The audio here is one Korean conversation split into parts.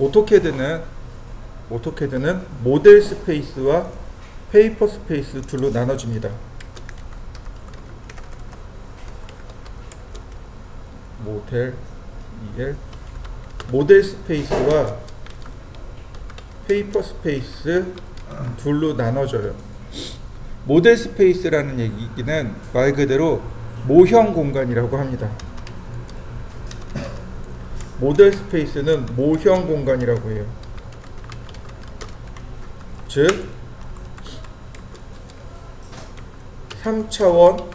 오토캐드는 모델 스페이스와 페이퍼 스페이스 둘로 나눠집니다. 모델 스페이스와 페이퍼 스페이스 둘로 나눠져요. 모델 스페이스라는 얘기는 말 그대로 모형 공간이라고 합니다. 모델 스페이스는 모형 공간이라고 해요. 즉 3차원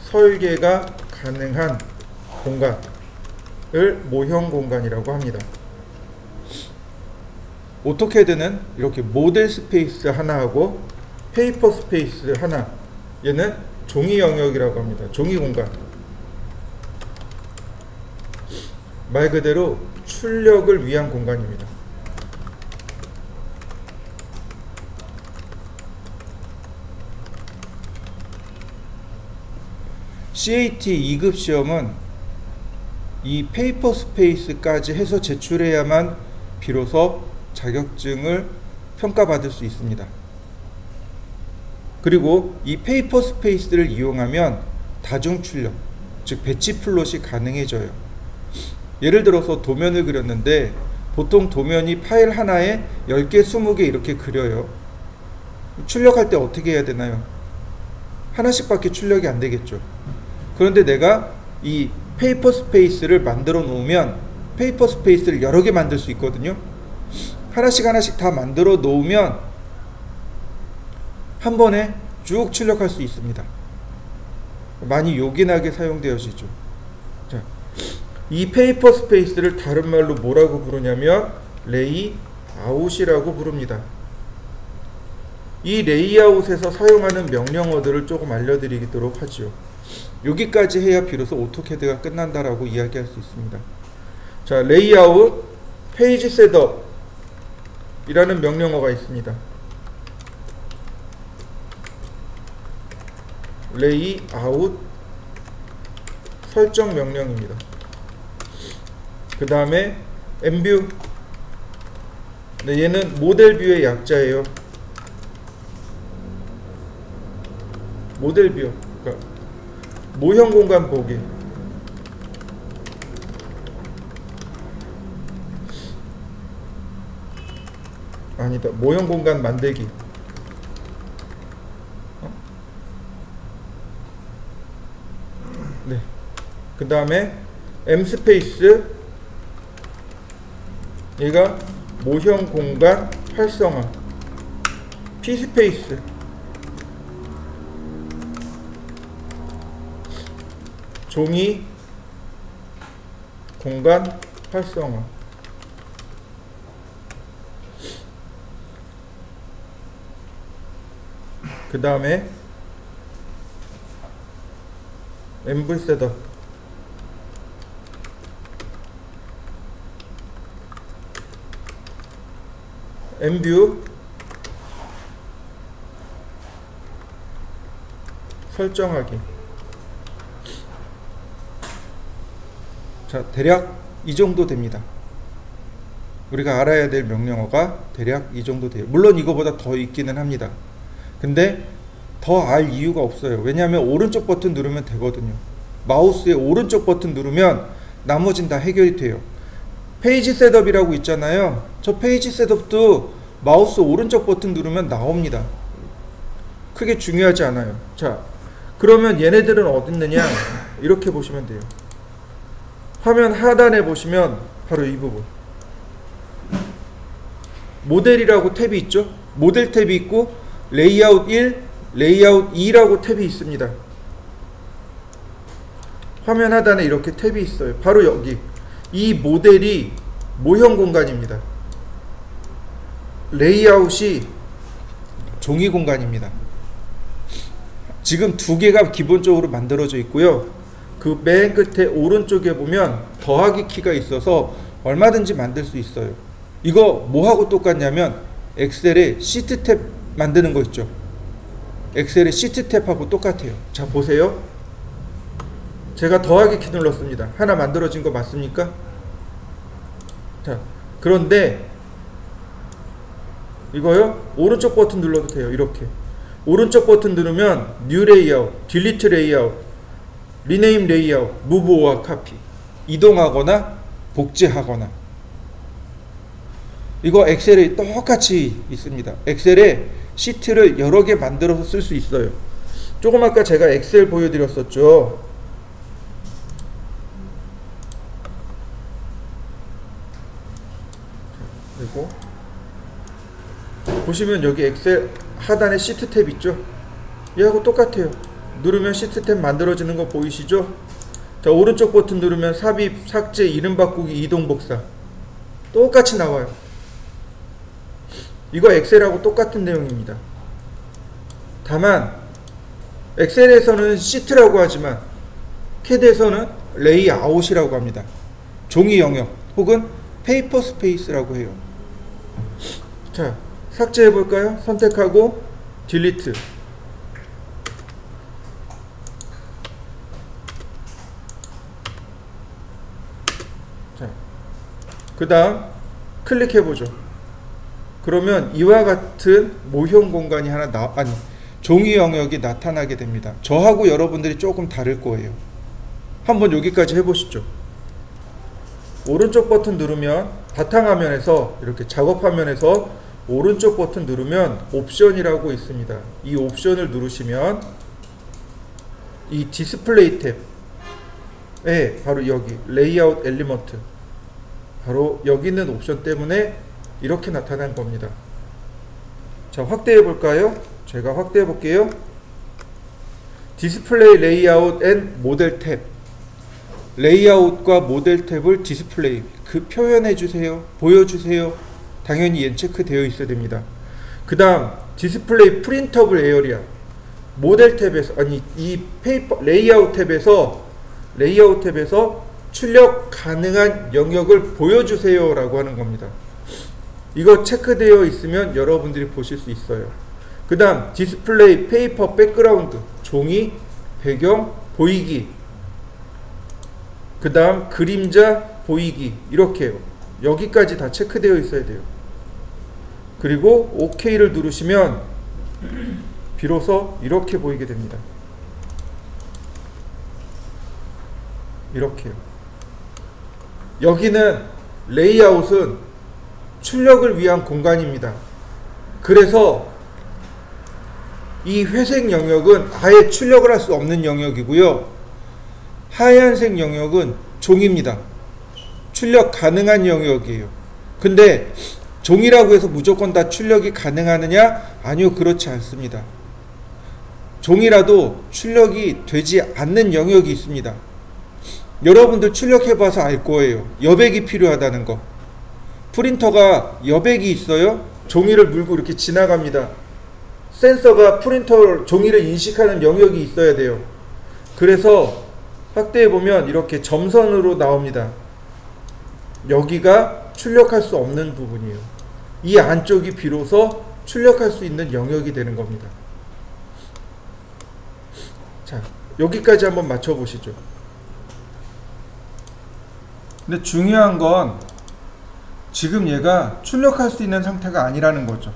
설계가 가능한 공간을 모형 공간이라고 합니다. 오토캐드는 이렇게 모델 스페이스 하나하고 페이퍼 스페이스 하나, 얘는 종이 영역이라고 합니다. 종이 공간. 말 그대로 출력을 위한 공간입니다. CAT 2급 시험은 이 페이퍼 스페이스까지 해서 제출해야만 비로소 자격증을 평가받을 수 있습니다. 그리고 이 페이퍼 스페이스를 이용하면 다중 출력, 즉 배치 플롯이 가능해져요. 예를 들어서 도면을 그렸는데 보통 도면이 파일 하나에 10개, 20개 이렇게 그려요. 출력할 때 어떻게 해야 되나요? 하나씩밖에 출력이 안 되겠죠. 그런데 내가 이 페이퍼 스페이스를 만들어 놓으면 페이퍼 스페이스를 여러 개 만들 수 있거든요. 하나씩 다 만들어 놓으면 한 번에 쭉 출력할 수 있습니다. 많이 요긴하게 사용되어지죠. 자, 이 페이퍼 스페이스를 다른 말로 뭐라고 부르냐면 레이아웃이라고 부릅니다. 이 레이아웃에서 사용하는 명령어들을 조금 알려드리도록 하죠. 여기까지 해야 비로소 오토캐드가 끝난다라고 이야기할 수 있습니다. 자, 레이아웃, 페이지 셋업 이라는 명령어가 있습니다. 레이아웃 설정 명령입니다. 그 다음에 엠뷰, 네, 얘는 모델 뷰의 약자예요. 모델 뷰, 그러니까 모형 공간 보기. 아니다, 모형 공간 만들기. 네. 그 다음에 M 스페이스, 얘가 모형 공간 활성화. P 스페이스, 종이 공간 활성화. 그 다음에 엠블 셋업, 엠뷰 설정하기. 자, 대략 이 정도 됩니다. 우리가 알아야 될 명령어가 대략 이 정도 돼요. 물론 이거보다 더 있기는 합니다. 근데 더 알 이유가 없어요. 왜냐하면 오른쪽 버튼 누르면 되거든요. 마우스의 오른쪽 버튼 누르면 나머진 다 해결이 돼요. 페이지 셋업이라고 있잖아요. 저 페이지 셋업도 마우스 오른쪽 버튼 누르면 나옵니다. 크게 중요하지 않아요. 자, 그러면 얘네들은 어디 있느냐? 이렇게 보시면 돼요. 화면 하단에 보시면 바로 이 부분, 모델이라고 탭이 있죠. 모델 탭이 있고 레이아웃 1, 레이아웃 2라고 탭이 있습니다. 화면 하단에 이렇게 탭이 있어요. 바로 여기 이 모델이 모형 공간입니다. 레이아웃이 종이 공간입니다. 지금 두 개가 기본적으로 만들어져 있고요. 그 맨 끝에 오른쪽에 보면 더하기 키가 있어서 얼마든지 만들 수 있어요. 이거 뭐하고 똑같냐면 엑셀에 시트 탭 만드는 거 있죠. 엑셀의 시트 탭하고 똑같아요. 자, 보세요. 제가 더하기 키 눌렀습니다. 하나 만들어진 거 맞습니까? 자, 그런데 이거요, 오른쪽 버튼 눌러도 돼요. 이렇게 오른쪽 버튼 누르면 뉴 레이아웃, 딜리트 레이아웃, 리네임 레이아웃, 무브 오어 카피, 이동하거나 복제하거나. 이거 엑셀에 똑같이 있습니다. 엑셀에 시트를 여러 개 만들어서 쓸 수 있어요. 조금 아까 제가 엑셀 보여드렸었죠. 그리고 보시면 여기 엑셀 하단에 시트 탭 있죠. 얘하고 똑같아요. 누르면 시트 탭 만들어지는 거 보이시죠? 자, 오른쪽 버튼 누르면 삽입, 삭제, 이름 바꾸기, 이동 복사 똑같이 나와요. 이거 엑셀하고 똑같은 내용입니다. 다만 엑셀에서는 시트라고 하지만 캐드에서는 레이아웃이라고 합니다. 종이 영역 혹은 페이퍼 스페이스라고 해요. 자, 삭제해 볼까요? 선택하고 딜리트. 자, 그 다음 클릭해 보죠. 그러면 이와 같은 모형 공간이 하나 종이 영역이 나타나게 됩니다. 저하고 여러분들이 조금 다를 거예요. 한번 여기까지 해보시죠. 오른쪽 버튼 누르면 바탕화면에서 이렇게 작업화면에서 오른쪽 버튼 누르면 옵션이라고 있습니다. 이 옵션을 누르시면 이 디스플레이 탭에 바로 여기 레이아웃 엘리먼트, 바로 여기 있는 옵션 때문에 이렇게 나타난 겁니다. 자, 확대해 볼까요? 제가 확대해 볼게요. 디스플레이 레이아웃 앤 모델 탭. 레이아웃과 모델 탭을 디스플레이, 표현해 주세요, 보여주세요. 당연히 얘는 체크되어 있어야 됩니다. 그 다음 디스플레이 프린터블 에어리아. 모델 탭에서, 이 페이퍼 레이아웃 탭에서 출력 가능한 영역을 보여주세요 라고 하는 겁니다. 이거 체크되어 있으면 여러분들이 보실 수 있어요. 그 다음 디스플레이 페이퍼 백그라운드, 종이 배경 보이기. 그 다음 그림자 보이기. 이렇게요. 여기까지 다 체크되어 있어야 돼요. 그리고 OK를 누르시면 비로소 이렇게 보이게 됩니다. 이렇게요. 여기는 레이아웃은 출력을 위한 공간입니다. 그래서 이 회색 영역은 아예 출력을 할 수 없는 영역이고요. 하얀색 영역은 종입니다. 출력 가능한 영역이에요. 근데 종이라고 해서 무조건 다 출력이 가능하느냐? 아니요, 그렇지 않습니다. 종이라도 출력이 되지 않는 영역이 있습니다. 여러분들 출력해봐서 알 거예요. 여백이 필요하다는 거. 프린터가 여백이 있어요? 종이를 물고 이렇게 지나갑니다. 센서가 프린터 종이를 인식하는 영역이 있어야 돼요. 그래서 확대해보면 이렇게 점선으로 나옵니다. 여기가 출력할 수 없는 부분이에요. 이 안쪽이 비로소 출력할 수 있는 영역이 되는 겁니다. 자, 여기까지 한번 맞춰보시죠. 근데 중요한 건 지금 얘가 출력할 수 있는 상태가 아니라는 거죠.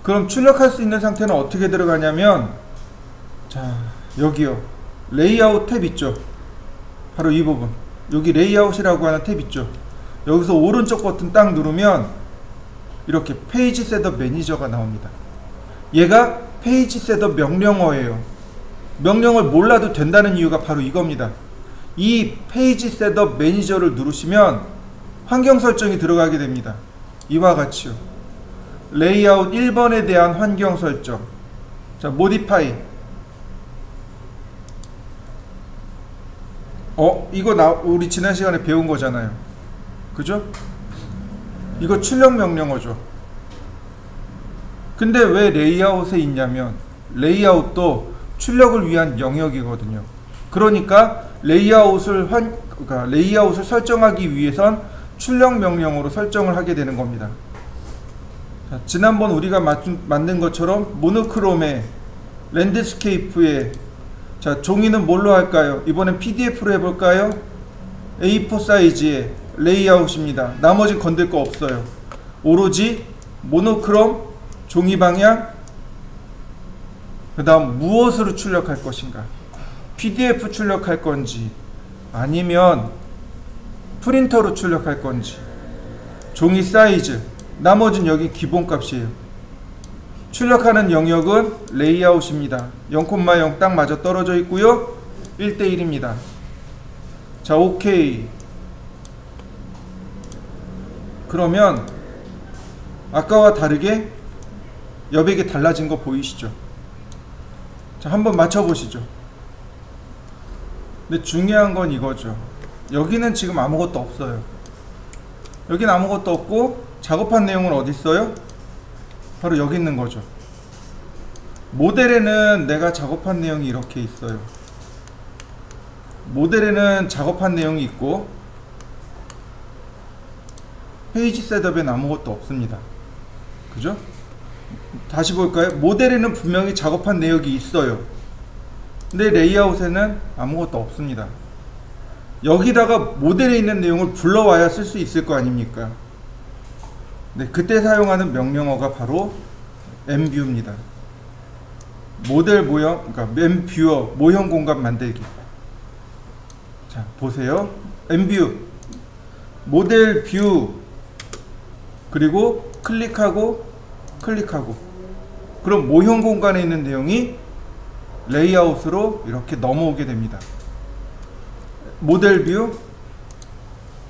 그럼 출력할 수 있는 상태는 어떻게 들어가냐면, 자, 여기요. 레이아웃 탭 있죠. 바로 이 부분. 여기 레이아웃이라고 하는 탭 있죠. 여기서 오른쪽 버튼 딱 누르면 이렇게 페이지 셋업 매니저가 나옵니다. 얘가 페이지 셋업 명령어예요. 명령을 몰라도 된다는 이유가 바로 이겁니다. 이 페이지 셋업 매니저를 누르시면 환경 설정이 들어가게 됩니다. 이와 같이요. 레이아웃 1번에 대한 환경 설정. 자, 모디파이. 이거 우리 지난 시간에 배운 거잖아요. 그죠? 이거 출력 명령어죠. 근데 왜 레이아웃에 있냐면 레이아웃도 출력을 위한 영역이거든요. 그러니까 레이아웃을 설정하기 위해선 출력 명령으로 설정을 하게 되는 겁니다. 자, 지난번 우리가 만든 것처럼 모노크롬에 랜드스케이프에, 자, 종이는 뭘로 할까요? 이번엔 PDF로 해볼까요? A4 사이즈에 레이아웃입니다. 나머진 건들 거 없어요. 오로지 모노크롬, 종이 방향, 그 다음 무엇으로 출력할 것인가, PDF 출력할 건지 아니면 프린터로 출력할 건지, 종이 사이즈, 나머진 여기 기본값이에요. 출력하는 영역은 레이아웃입니다. 0,0 딱 맞아 떨어져 있고요. 1:1입니다. 자, 오케이. 그러면 아까와 다르게 여백이 달라진 거 보이시죠? 자, 한번 맞춰보시죠. 근데 중요한 건 이거죠. 여기는 지금 아무것도 없어요. 여기는 아무것도 없고 작업한 내용은 어디 있어요? 바로 여기 있는 거죠. 모델에는 내가 작업한 내용이 이렇게 있어요. 모델에는 작업한 내용이 있고 페이지 셋업에는 아무것도 없습니다. 그죠? 다시 볼까요? 모델에는 분명히 작업한 내역이 있어요. 근데 레이아웃에는 아무것도 없습니다. 여기다가 모델에 있는 내용을 불러와야 쓸 수 있을 거 아닙니까? 네, 그때 사용하는 명령어가 바로 엠뷰입니다. 모델 모형, 그러니까 엠뷰어, 모형 공간 만들기. 자, 보세요. 엠뷰, 모델 뷰, 그리고 클릭하고 클릭하고, 그럼 모형 공간에 있는 내용이 레이아웃으로 이렇게 넘어오게 됩니다. 모델 뷰,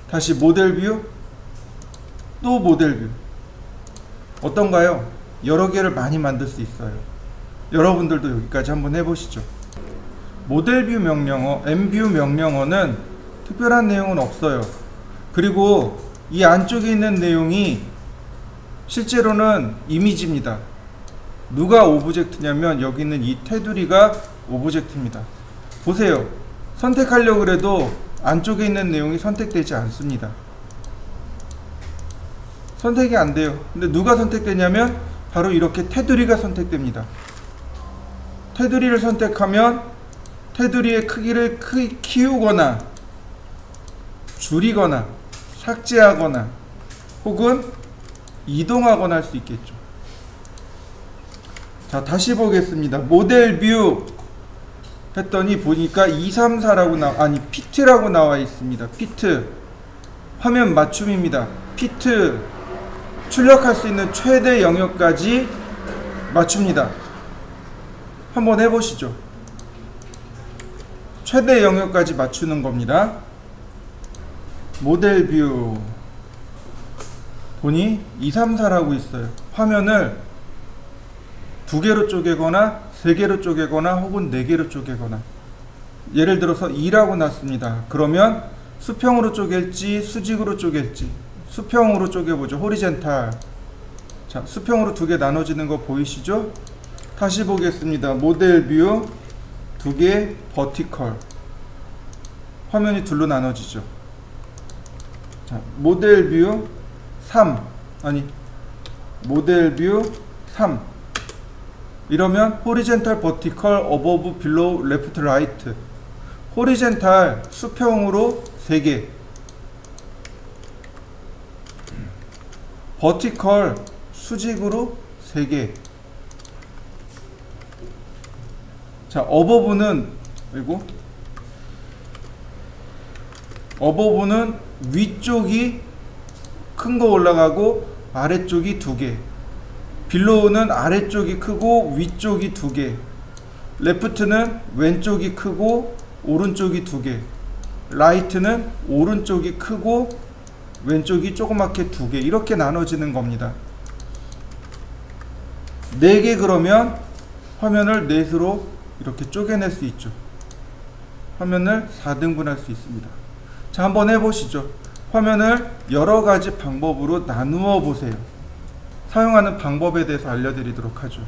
다시 모델 뷰, 또 모델 뷰. 어떤가요? 여러 개를 많이 만들 수 있어요. 여러분들도 여기까지 한번 해보시죠. 모델 뷰 명령어, 엠뷰 명령어는 특별한 내용은 없어요. 그리고 이 안쪽에 있는 내용이 실제로는 이미지입니다. 누가 오브젝트냐면 여기 있는 이 테두리가 오브젝트입니다. 보세요. 선택하려고 해도 안쪽에 있는 내용이 선택되지 않습니다. 선택이 안 돼요. 근데 누가 선택되냐면 바로 이렇게 테두리가 선택됩니다. 테두리를 선택하면 테두리의 크기를 키우거나 줄이거나 삭제하거나 혹은 이동하거나 할 수 있겠죠. 자, 다시 보겠습니다. 모델 뷰 했더니 보니까 234라고 아니 피트라고 나와 있습니다. 피트, 화면 맞춤입니다. 피트, 출력할 수 있는 최대 영역까지 맞춥니다. 한번 해보시죠. 최대 영역까지 맞추는 겁니다. 모델 뷰 보니 234라고 있어요. 화면을 2개로 쪼개거나 3개로 쪼개거나 혹은 4개로 쪼개거나, 예를 들어서 2라고 놨습니다. 그러면 수평으로 쪼갤지 수직으로 쪼갤지, 수평으로 쪼개보죠. 호리젠탈. 자, 수평으로 2개 나눠지는 거 보이시죠? 다시 보겠습니다. 모델 뷰 2개 버티컬, 화면이 둘로 나눠지죠. 자, 모델 뷰 3, 아니 모델 뷰 3 이러면 호리젠탈, 버티컬, 어버브, 빌로우, 레프트, 라이트. 호리젠탈 수평으로 3개, 버티컬 수직으로 3개. 자, 어버브는, 그리고 어버브는 위쪽이 큰 거 올라가고 아래쪽이 2개. 빌로우는 아래쪽이 크고 위쪽이 2개. 레프트는 왼쪽이 크고 오른쪽이 2개. 라이트는 오른쪽이 크고 왼쪽이 조그맣게 2개. 이렇게 나눠지는 겁니다. 4개 그러면 화면을 넷으로 이렇게 쪼개낼 수 있죠. 화면을 4등분 할 수 있습니다. 자, 한번 해보시죠. 화면을 여러가지 방법으로 나누어 보세요. 사용하는 방법에 대해서 알려드리도록 하죠.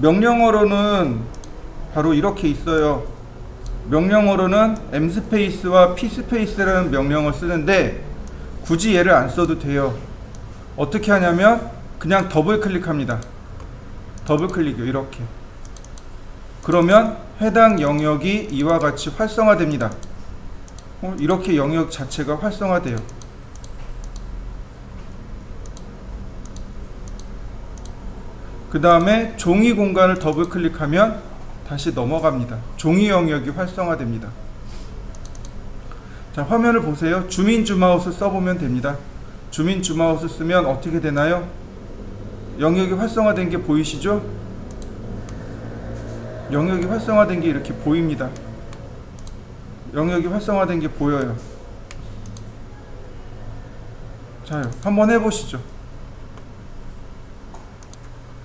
명령어로는 바로 이렇게 있어요. 명령어로는 mspace와 pspace라는 명령어를 쓰는데 굳이 얘를 안 써도 돼요. 어떻게 하냐면 그냥 더블 클릭합니다. 더블 클릭이요. 이렇게. 그러면 해당 영역이 이와 같이 활성화됩니다. 이렇게 영역 자체가 활성화돼요. 그 다음에 종이 공간을 더블 클릭하면 다시 넘어갑니다. 종이 영역이 활성화됩니다. 자, 화면을 보세요. 줌인 줌아웃을 써보면 됩니다. 줌인 줌아웃을 쓰면 어떻게 되나요? 영역이 활성화된 게 보이시죠? 영역이 활성화된 게 이렇게 보입니다. 영역이 활성화된 게 보여요. 자, 한번 해보시죠.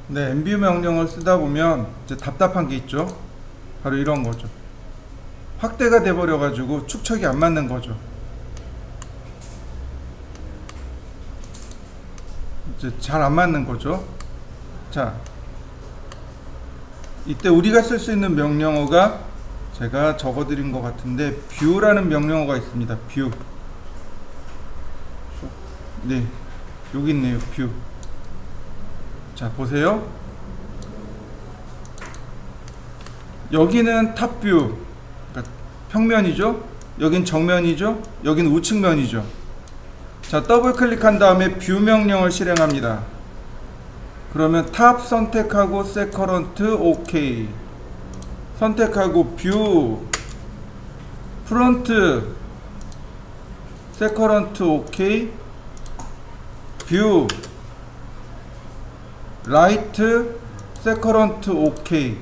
네, enview 명령을 쓰다 보면 이제 답답한 게 있죠. 바로 이런 거죠. 확대가 돼버려 가지고 축척이 안 맞는 거죠. 이제 잘 안 맞는 거죠. 자, 이때 우리가 쓸 수 있는 명령어가 제가 적어드린 것 같은데 view라는 명령어가 있습니다. view. 네, 여기 있네요. view. 자, 보세요. 여기는 탑뷰, 그러니까 평면이죠. 여긴 정면이죠. 여긴 우측면이죠. 자, 더블 클릭한 다음에 뷰 명령을 실행합니다. 그러면 탑 선택하고 set current OK, 선택하고 뷰 프론트 set current OK, 뷰 라이트 set current OK.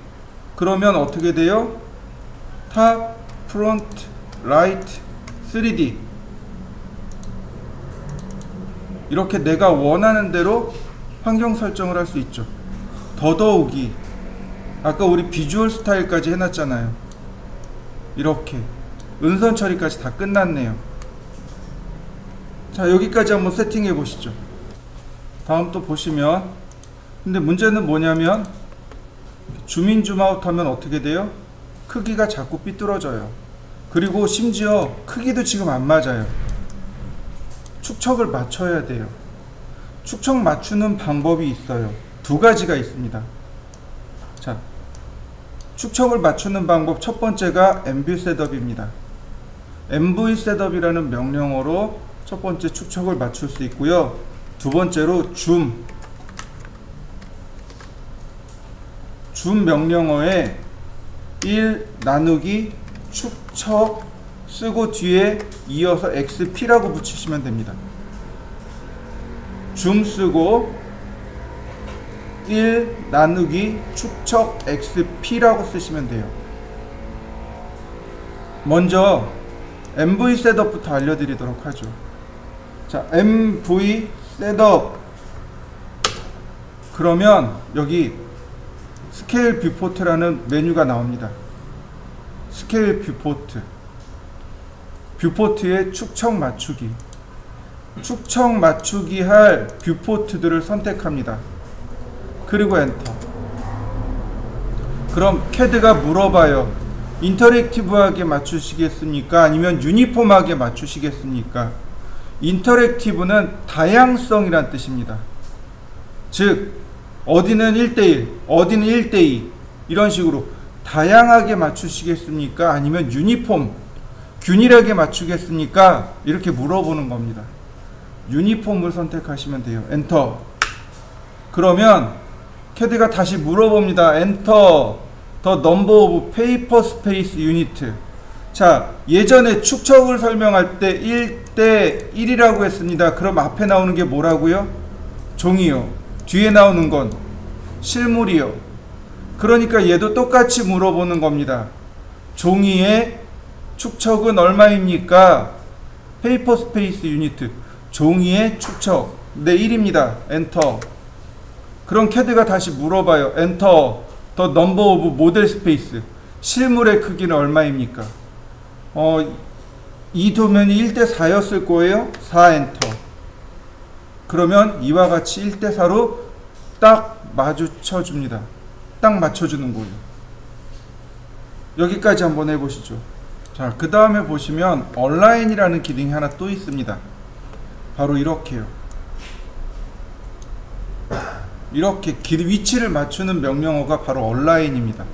그러면 어떻게 돼요? 탑 프론트 라이트 3D. 이렇게 내가 원하는 대로 환경 설정을 할 수 있죠. 더더욱이 아까 우리 비주얼 스타일까지 해놨잖아요. 이렇게 은선 처리까지 다 끝났네요. 자, 여기까지 한번 세팅해 보시죠. 다음 또 보시면, 근데 문제는 뭐냐면 줌인 줌아웃 하면 어떻게 돼요? 크기가 자꾸 삐뚤어져요. 그리고 심지어 크기도 지금 안 맞아요. 축척을 맞춰야 돼요. 축척 맞추는 방법이 있어요. 두 가지가 있습니다. 자, 축척을 맞추는 방법 첫 번째가 MV 셋업입니다. MV 셋업이라는 명령어로 첫 번째 축척을 맞출 수 있고요. 두 번째로 줌 명령어에 1 나누기 축척 쓰고 뒤에 이어서 XP라고 붙이시면 됩니다. 줌 쓰고 1 나누기 축척 XP라고 쓰시면 돼요. 먼저 MV 셋업부터 알려드리도록 하죠. 자, MV 셋업 그러면 여기 스케일 뷰포트라는 메뉴가 나옵니다. 스케일 뷰포트, 뷰포트의 축척 맞추기, 축척 맞추기 할 뷰포트들을 선택합니다. 그리고 엔터. 그럼 CAD가 물어봐요. 인터랙티브하게 맞추시겠습니까? 아니면 유니폼하게 맞추시겠습니까? 인터랙티브는 다양성이란 뜻입니다. 즉 어디는 1대1, 어디는 1대2 이런 식으로 다양하게 맞추시겠습니까? 아니면 유니폼, 균일하게 맞추겠습니까? 이렇게 물어보는 겁니다. 유니폼을 선택하시면 돼요. 엔터. 그러면 CAD가 다시 물어봅니다. 엔터. The number of paper space unit. 자, 예전에 축척을 설명할 때 1대 1이라고 했습니다. 그럼 앞에 나오는 게 뭐라고요? 종이요. 뒤에 나오는 건 실물이요. 그러니까 얘도 똑같이 물어보는 겁니다. 종이의 축척은 얼마입니까? 페이퍼 스페이스 유니트. 종이의 축척. 네, 1입니다. 엔터. 그럼 CAD가 다시 물어봐요. 엔터. The number of model space. 실물의 크기는 얼마입니까? 이 도면이 1대4였을 거예요. 4 엔터. 그러면 이와 같이 1대4로 딱 마주쳐 줍니다. 딱 맞춰주는 거예요. 여기까지 한번 해보시죠. 자, 그 다음에 보시면 얼라인이라는 기능이 하나 또 있습니다. 바로 이렇게요. 이렇게 위치를 맞추는 명령어가 바로 얼라인입니다.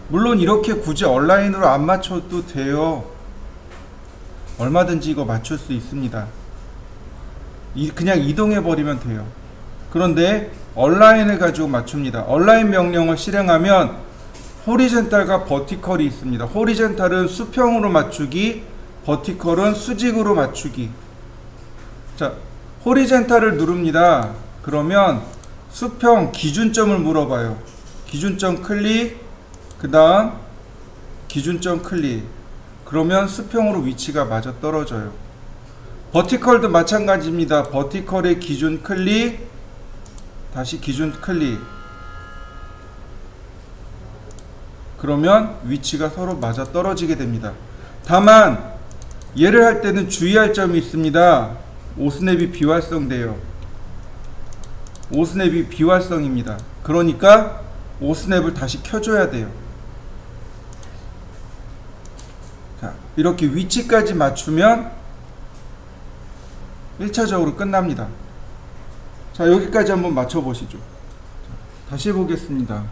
물론 이렇게 굳이 얼라인으로 안 맞춰도 돼요. 얼마든지 이거 맞출 수 있습니다. 그냥 이동해 버리면 돼요. 그런데 얼라인을 가지고 맞춥니다. 얼라인 명령을 실행하면 호리젠탈과 버티컬이 있습니다. 호리젠탈은 수평으로 맞추기, 버티컬은 수직으로 맞추기. 자, 호리젠탈을 누릅니다. 그러면 수평 기준점을 물어봐요. 기준점 클릭, 그 다음 기준점 클릭. 그러면 수평으로 위치가 맞아 떨어져요. 버티컬도 마찬가지입니다. 버티컬의 기준 클릭, 다시 기준 클릭. 그러면 위치가 서로 맞아 떨어지게 됩니다. 다만 얘를 할 때는 주의할 점이 있습니다. 오스냅이 비활성돼요. 오스냅이 비활성입니다. 그러니까 오스냅을 다시 켜줘야 돼요. 자, 이렇게 위치까지 맞추면 1차적으로 끝납니다. 자, 여기까지 한번 맞춰보시죠. 자, 다시 보겠습니다.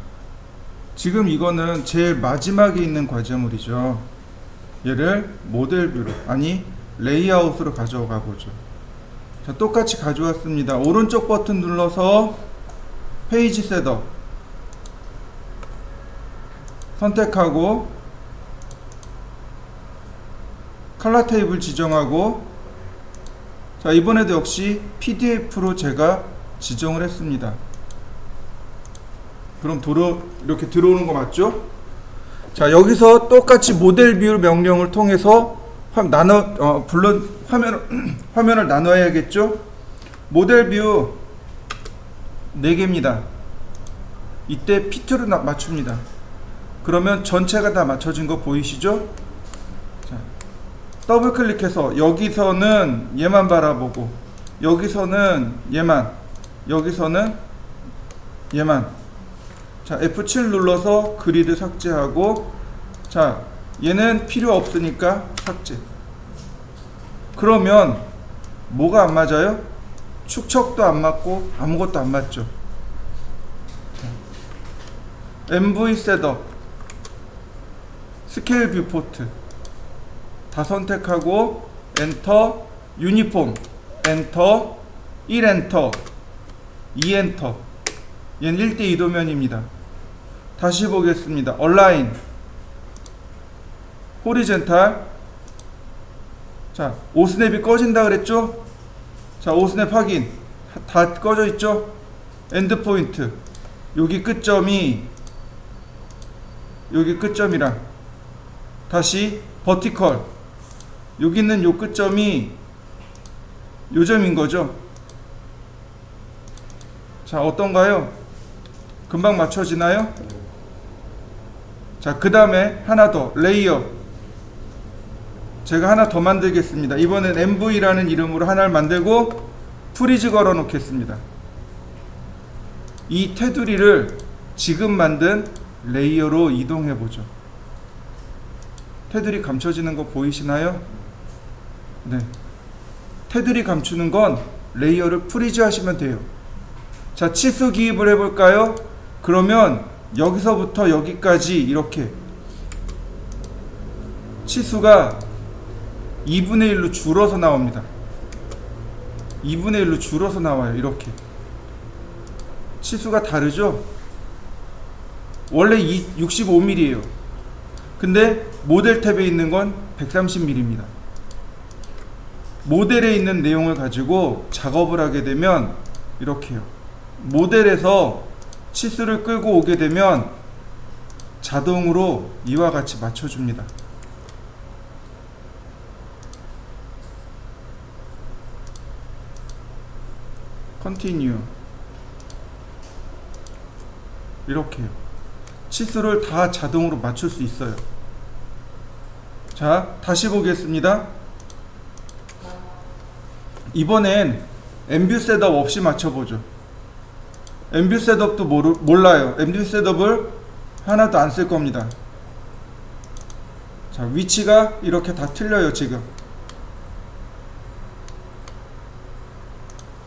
지금 이거는 제일 마지막에 있는 과제물이죠. 얘를 모델뷰로, 아니 레이아웃으로 가져가 보죠. 자, 똑같이 가져왔습니다. 오른쪽 버튼 눌러서 페이지 셋업 선택하고 컬러 테이블 지정하고, 자, 이번에도 역시 PDF로 제가 지정을 했습니다. 그럼 이렇게 들어오는 거 맞죠? 자, 여기서 똑같이 모델 뷰 명령을 통해서 물론 화면을 나눠야겠죠? 모델 뷰 4개입니다. 이때 P2로 맞춥니다. 그러면 전체가 다 맞춰진 거 보이시죠? 자, 더블 클릭해서 여기서는 얘만 바라보고, 여기서는 얘만, 여기서는 얘만. 자, F7 눌러서 그리드 삭제하고, 자, 얘는 필요 없으니까 삭제. 그러면 뭐가 안 맞아요? 축척도 안 맞고 아무것도 안 맞죠. 자, MV 셋업, 스케일 뷰포트 다 선택하고 엔터, 유니폼 엔터, 1엔터, 2엔터. 얘는 1대2 도면입니다. 다시 보겠습니다. 얼라인, 호리젠탈. 자, 오스냅이 꺼진다 그랬죠? 자, 오스냅 확인. 다 꺼져 있죠? 엔드 포인트. 여기 끝점이, 여기 끝점이랑 다시 버티컬. 여기 있는 요 끝점이 요 점인 거죠? 자, 어떤가요? 금방 맞춰지나요? 자, 그 다음에 하나 더, 레이어. 제가 하나 더 만들겠습니다. 이번엔 MV라는 이름으로 하나를 만들고 프리즈 걸어 놓겠습니다. 이 테두리를 지금 만든 레이어로 이동해 보죠. 테두리 감춰지는 거 보이시나요? 네. 테두리 감추는 건 레이어를 프리즈 하시면 돼요. 자, 치수 기입을 해볼까요? 그러면 여기서부터 여기까지 이렇게 치수가 2분의 1로 줄어서 나옵니다. 2분의 1로 줄어서 나와요. 이렇게 치수가 다르죠? 원래 65mm예요. 근데 모델 탭에 있는 건 130mm입니다. 모델에 있는 내용을 가지고 작업을 하게 되면 이렇게요. 모델에서 치수를 끌고 오게 되면 자동으로 이와 같이 맞춰줍니다. 컨티뉴. 이렇게요. 치수를 다 자동으로 맞출 수 있어요. 자, 다시 보겠습니다. 이번엔 엠뷰 셋업 없이 맞춰보죠. 엠뷰 셋업도 몰라요. 엠뷰 셋업을 하나도 안 쓸 겁니다. 자, 위치가 이렇게 다 틀려요. 지금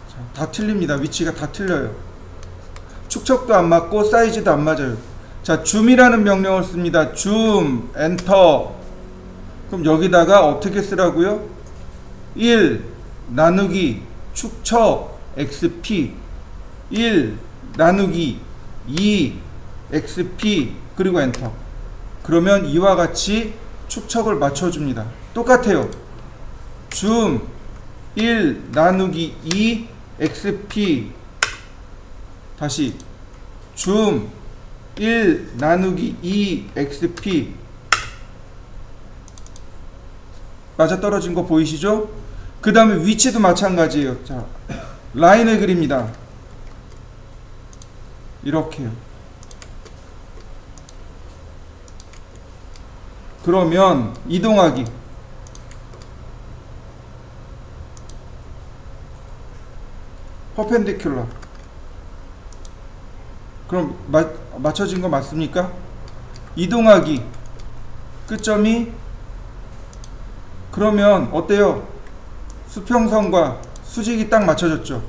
자, 다 틀립니다. 위치가 다 틀려요. 축척도 안 맞고 사이즈도 안 맞아요. 자, 줌이라는 명령을 씁니다. 줌 엔터. 그럼 여기다가 어떻게 쓰라고요? 1 나누기 축척 XP. 1 나누기 2 xp 그리고 엔터. 그러면 이와 같이 축척을 맞춰줍니다. 똑같아요. 줌 1 나누기 2 xp 다시 줌 1 나누기 2 xp 맞아떨어진 거 보이시죠? 그 다음에 위치도 마찬가지예요. 자, 라인을 그립니다. 이렇게요. 그러면 이동하기. 퍼펜디큘러. 그럼 맞춰진 거 맞습니까? 이동하기. 끝점이 그러면 어때요? 수평선과 수직이 딱 맞춰졌죠.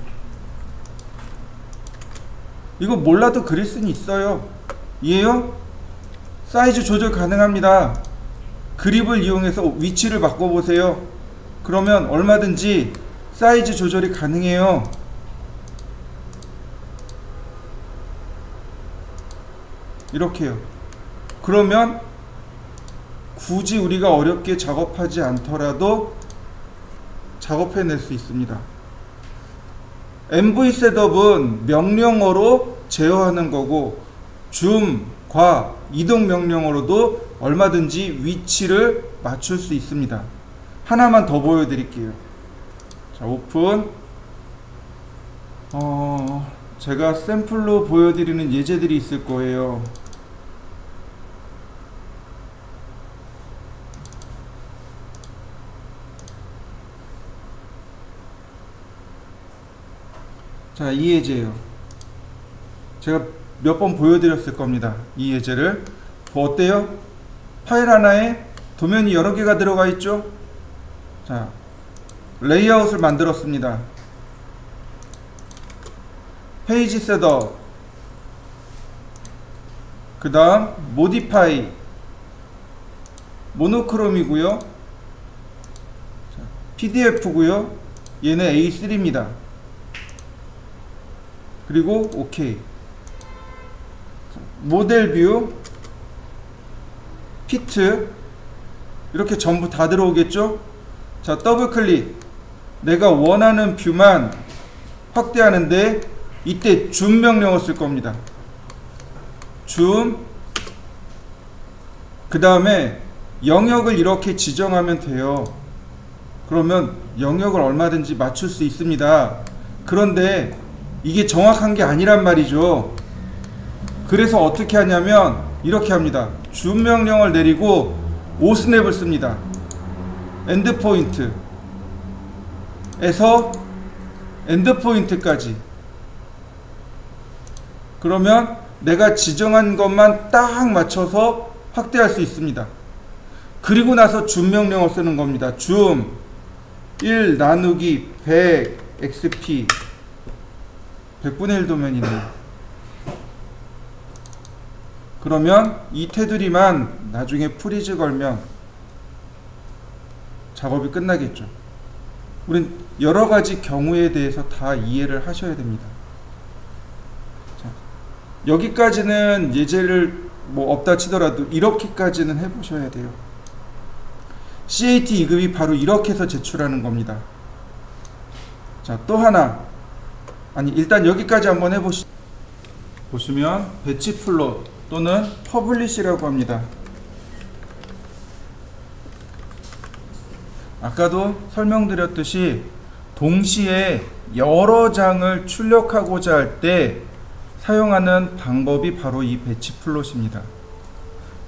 이거 몰라도 그릴 수는 있어요. 이해요? 사이즈 조절 가능합니다. 그립을 이용해서 위치를 바꿔보세요. 그러면 얼마든지 사이즈 조절이 가능해요. 이렇게요. 그러면 굳이 우리가 어렵게 작업하지 않더라도 작업해낼 수 있습니다. MV 셋업은 명령어로 제어하는 거고, 줌, 과, 이동 명령어로도 얼마든지 위치를 맞출 수 있습니다. 하나만 더 보여드릴게요. 자, 오픈. 제가 샘플로 보여드리는 예제들이 있을 거예요. 자, 이 예제예요. 제가 몇 번 보여드렸을 겁니다. 이 예제를. 어때요? 파일 하나에 도면이 여러 개가 들어가 있죠? 자, 레이아웃을 만들었습니다. 페이지 셋업, 그 다음 모디파이, 모노크롬이고요, PDF고요, 얘는 A3입니다. 그리고 OK. 모델 뷰, 피트, 이렇게 전부 다 들어오겠죠? 자, 더블 클릭. 내가 원하는 뷰만 확대하는데 이때 줌 명령을 쓸 겁니다. 줌, 그 다음에 영역을 이렇게 지정하면 돼요. 그러면 영역을 얼마든지 맞출 수 있습니다. 그런데 이게 정확한 게 아니란 말이죠. 그래서 어떻게 하냐면 이렇게 합니다. 줌 명령을 내리고 5스냅을 씁니다. 엔드포인트 에서 엔드포인트까지. 그러면 내가 지정한 것만 딱 맞춰서 확대할 수 있습니다. 그리고 나서 줌 명령을 쓰는 겁니다. 줌 1 나누기 100 xp 100분의 1 도면이네요. 그러면 이 테두리만 나중에 프리즈 걸면 작업이 끝나겠죠. 우린 여러가지 경우에 대해서 다 이해를 하셔야 됩니다. 자, 여기까지는 예제를 뭐 없다 치더라도 이렇게까지는 해보셔야 돼요. CAT 2급이 바로 이렇게 해서 제출하는 겁니다. 자, 또 하나. 아니, 일단 여기까지 한번 해보시죠. 보시면 배치 플롯 또는 퍼블리시라고 합니다. 아까도 설명드렸듯이 동시에 여러 장을 출력하고자 할 때 사용하는 방법이 바로 이 배치 플롯입니다.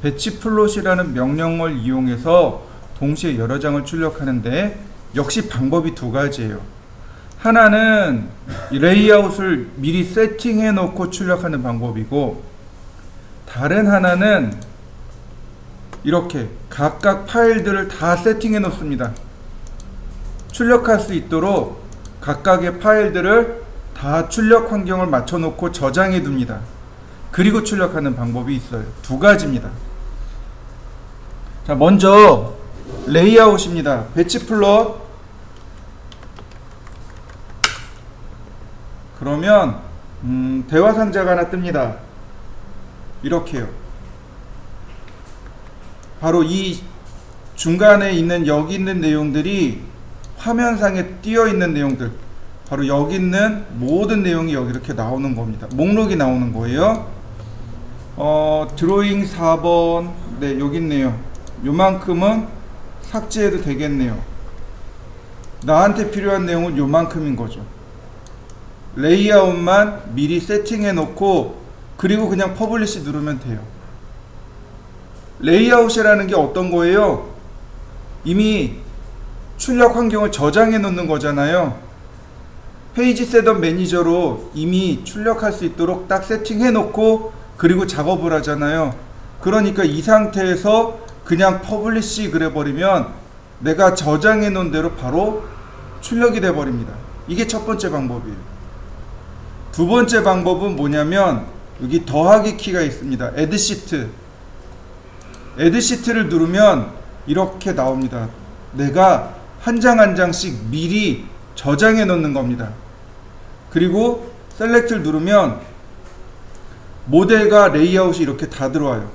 배치 플롯이라는 명령어를 이용해서 동시에 여러 장을 출력하는데 역시 방법이 두 가지예요. 하나는 레이아웃을 미리 세팅해 놓고 출력하는 방법이고, 다른 하나는 이렇게 각각 파일들을 다 세팅해 놓습니다. 출력할 수 있도록 각각의 파일들을 다 출력 환경을 맞춰 놓고 저장해 둡니다. 그리고 출력하는 방법이 있어요. 두 가지입니다. 자, 먼저 레이아웃입니다. 배치 플롯. 그러면 대화 상자가 하나 뜹니다. 이렇게요. 바로 이 중간에 있는 여기 있는 내용들이 화면상에 띄어 있는 내용들, 바로 여기 있는 모든 내용이 여기 이렇게 나오는 겁니다. 목록이 나오는 거예요. 드로잉 4번, 네, 여기 있네요. 요만큼은 삭제해도 되겠네요. 나한테 필요한 내용은 요만큼인 거죠. 레이아웃만 미리 세팅해 놓고 그리고 그냥 퍼블리시 누르면 돼요. 레이아웃이라는 게 어떤 거예요? 이미 출력 환경을 저장해 놓는 거잖아요. 페이지 셋업 매니저로 이미 출력할 수 있도록 딱 세팅해 놓고 그리고 작업을 하잖아요. 그러니까 이 상태에서 그냥 퍼블리시 그래 버리면 내가 저장해 놓은 대로 바로 출력이 돼 버립니다. 이게 첫 번째 방법이에요. 두 번째 방법은 뭐냐면 여기 더하기 키가 있습니다. Add Sheet. Add Sheet를 누르면 이렇게 나옵니다. 내가 한 장 한 장씩 미리 저장해 놓는 겁니다. 그리고 Select를 누르면 모델과 레이아웃이 이렇게 다 들어와요.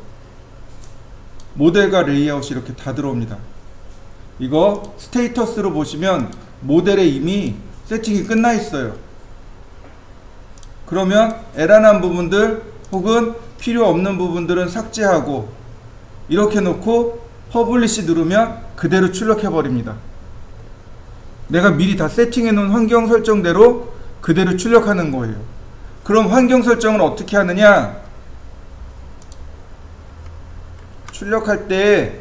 모델과 레이아웃이 이렇게 다 들어옵니다. 이거 스테이터스로 보시면 모델에 이미 세팅이 끝나 있어요. 그러면 에러난 부분들 혹은 필요 없는 부분들은 삭제하고 이렇게 놓고 퍼블리시 누르면 그대로 출력해 버립니다. 내가 미리 다 세팅해 놓은 환경 설정대로 그대로 출력하는 거예요. 그럼 환경 설정을 어떻게 하느냐? 출력할 때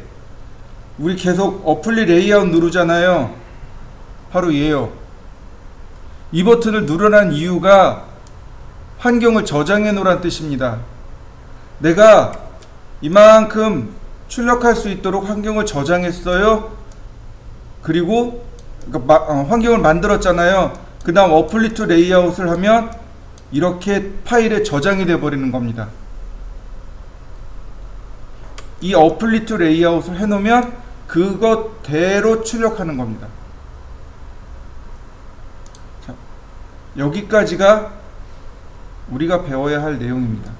우리 계속 어플리 레이아웃 누르잖아요. 바로 얘요. 이 버튼을 누르라는 이유가 환경을 저장해 놓으란 뜻입니다. 내가 이만큼 출력할 수 있도록 환경을 저장했어요. 그리고 환경을 만들었잖아요. 그 다음 어플리 투 레이아웃을 하면 이렇게 파일에 저장이 되어 버리는 겁니다. 이 어플리 투 레이아웃을 해놓으면 그것대로 출력하는 겁니다. 자, 여기까지가 우리가 배워야 할 내용입니다.